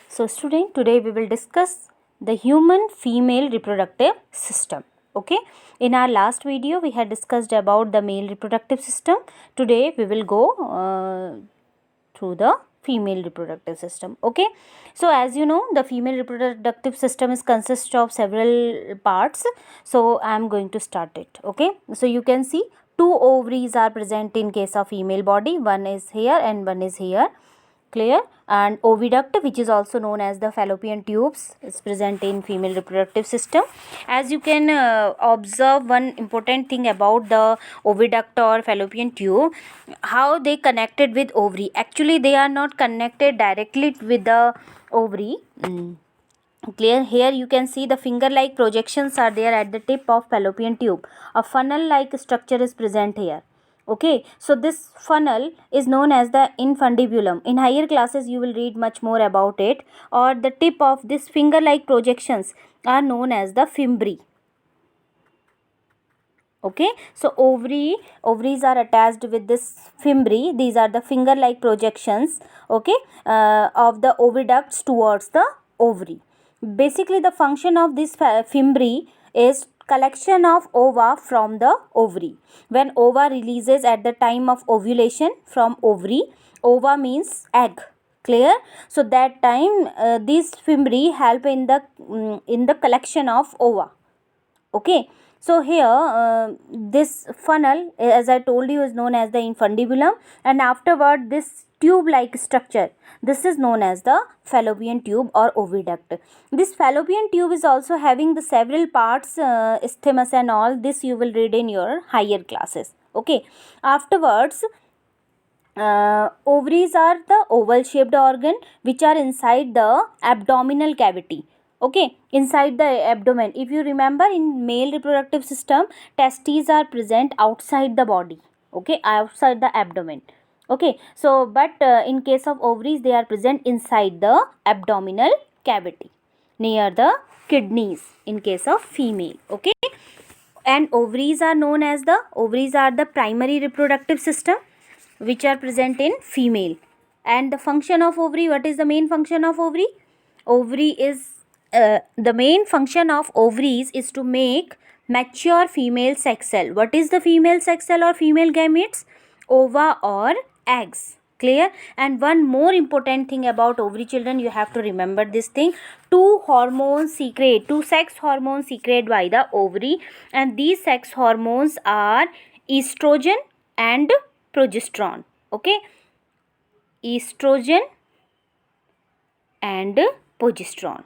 So student, today we will discuss the human female reproductive system. Okay, in our last video we had discussed about the male reproductive system. Today we will go through the female reproductive system. Okay, so as you know, the female reproductive system is consists of several parts. So I am going to start it. Okay, so you can see two ovaries are present in case of female body. One is here and one is here. Clear? And oviduct, which is also known as the fallopian tubes, is present in female reproductive system. As you can observe, one important thing about the oviduct or fallopian tube, how they connected with ovary. Actually they are not connected directly with the ovary. Clear? Here you can see the finger like projections are there at the tip of fallopian tube. A funnel like structure is present here. Okay, so this funnel is known as the infundibulum. In higher classes you will read much more about it. Or the tip of this finger like projections are known as the fimbriae. Okay, so ovaries are attached with this fimbriae. These are the finger like projections, okay, of the oviducts towards the ovary. Basically the function of this fimbriae is collection of ova from the ovary. When ova releases at the time of ovulation from ovary, ova means egg. Clear? So that time these fimbriae help in the collection of ova. Okay, so here this funnel, as I told you, is known as the infundibulum, and afterward this tube like structure, this is known as the fallopian tube or oviduct. This fallopian tube is also having the several parts, isthmus and all. This you will read in your higher classes. Okay, afterwards ovaries are the oval shaped organ which are inside the abdominal cavity. Okay, inside the abdomen. If you remember, in male reproductive system, testes are present outside the body. Okay, outside the abdomen. Okay, so but in case of ovaries, they are present inside the abdominal cavity near the kidneys in case of female. Okay, and ovaries are the primary reproductive system which are present in female. And the function of ovary, what is the main function of ovary? Ovary is the main function of ovaries is to make mature female sex cell. What is the female sex cell or female gametes? Ova or eggs. Clear? And one more important thing about ovary, children, you have to remember this thing. Two sex hormones secreted by the ovary, and these sex hormones are estrogen and progesterone. Okay, estrogen and progesterone.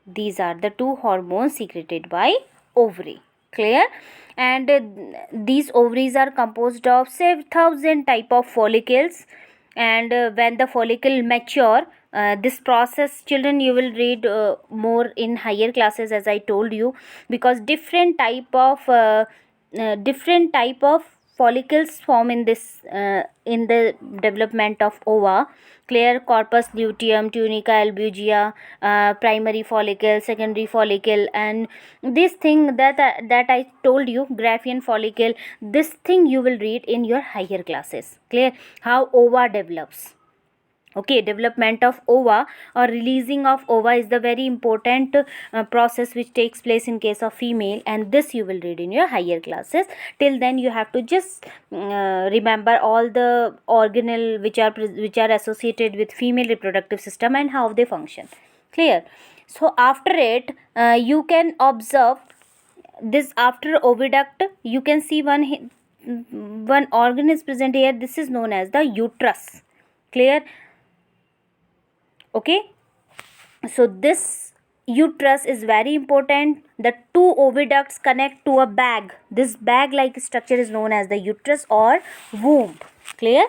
These are the two hormones secreted by ovary. Clear? And these ovaries are composed of 7,000 type of follicles, and when the follicle mature, this process, children, you will read more in higher classes, as I told you, because different type of follicles form in the development of ova. Clear? Corpus luteum, tunica albugia, primary follicle, secondary follicle, and this thing that I told you, Graafian follicle, this thing you will read in your higher classes. Clear? How ova develops. Okay, development of ova or releasing of ova is the very important process which takes place in case of female, and this you will read in your higher classes. Till then you have to just remember all the organelle which are associated with female reproductive system and how they function. Clear? So after it you can observe this. After oviduct you can see one organ is present here. This is known as the uterus. Clear? Okay, so this uterus is very important. The two oviducts connect to a bag. This bag like structure is known as the uterus or womb. Clear?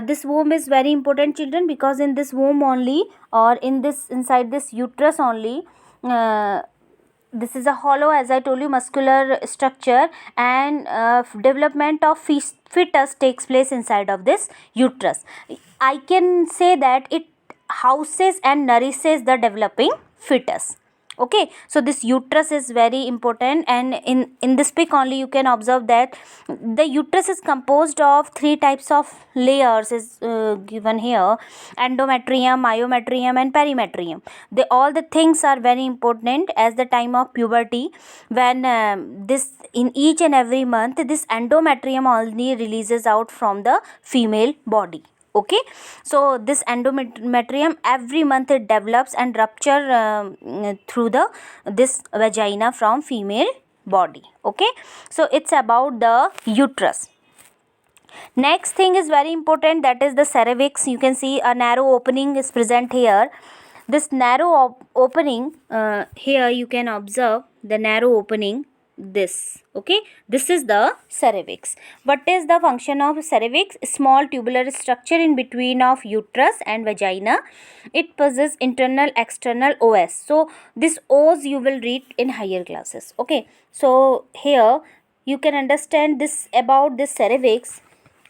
This womb is very important, children, because in this womb only, or inside this uterus only, this is a hollow, as I told you, muscular structure, and development of fetus takes place inside of this uterus. I can say that it houses and nourishes the developing fetus. Okay, so this uterus is very important, and in this pic only you can observe that the uterus is composed of three types of layers is given here: endometrium, myometrium and perimetrium. They all the things are very important as the time of puberty, when this in each and every month this endometrium only releases out from the female body. Okay, so this endometrium every month it develops and rupture through the this vagina from female body. Okay, so it's about the uterus. Next thing is very important, that is the cervix. You can see a narrow opening is present here. This narrow opening, here you can observe the narrow opening, this. Okay, this is the cervix. What is the function of cervix? Small tubular structure in between of uterus and vagina. It possesses internal external os. So this os you will read in higher classes. Okay, so here you can understand this about this cervix.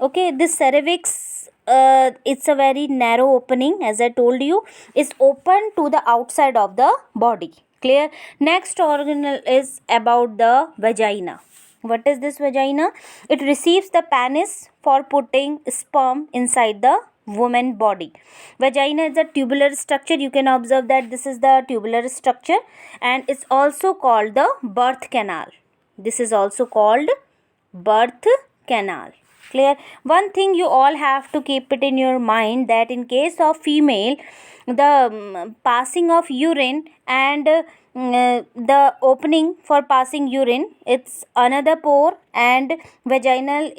Okay, this cervix, it's a very narrow opening, as I told you, is open to the outside of the body. Clear? Next organelle is about the vagina. What is this vagina? It receives the penis for putting sperm inside the woman body. Vagina is a tubular structure. You can observe that this is the tubular structure, and it's also called the birth canal. This is also called birth canal. Clear? One thing you all have to keep it in your mind, that in case of female, the passing of urine and the opening for passing urine, it's another pore, and vagina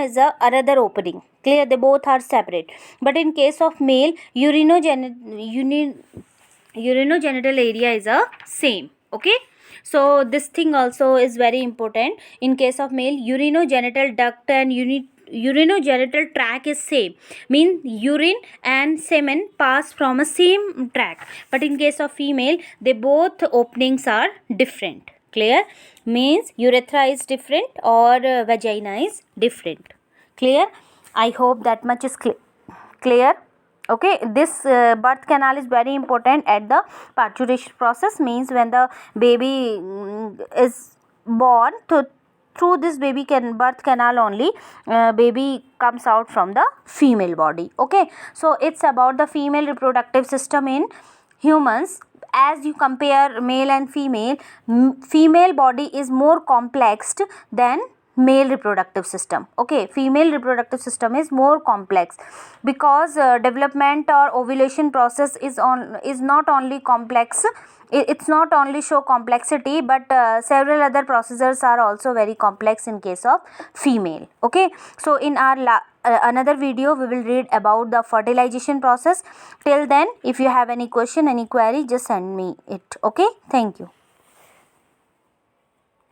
is a another opening. Clear? They both are separate. But in case of male, urinogenital area is a same. Okay, so this thing also is very important. In case of male, urinogenital duct and urinogenital tract is same, means urine and semen pass from a same tract. But in case of female, they both openings are different. Clear? Means urethra is different or vagina is different. Clear? I hope that much is clear. Okay, this birth canal is very important at the parturition process, means when the baby is born, through this birth canal only baby comes out from the female body. Okay, so it's about the female reproductive system in humans. As you compare male and female, female body is more complex than male reproductive system. Okay, female reproductive system is more complex because development or ovulation process is not only complex, it's not only show complexity, but several other procedures are also very complex in case of female. Okay, so in our another video we will read about the fertilization process. Till then, if you have any question, any query, just send me it. Okay, thank you.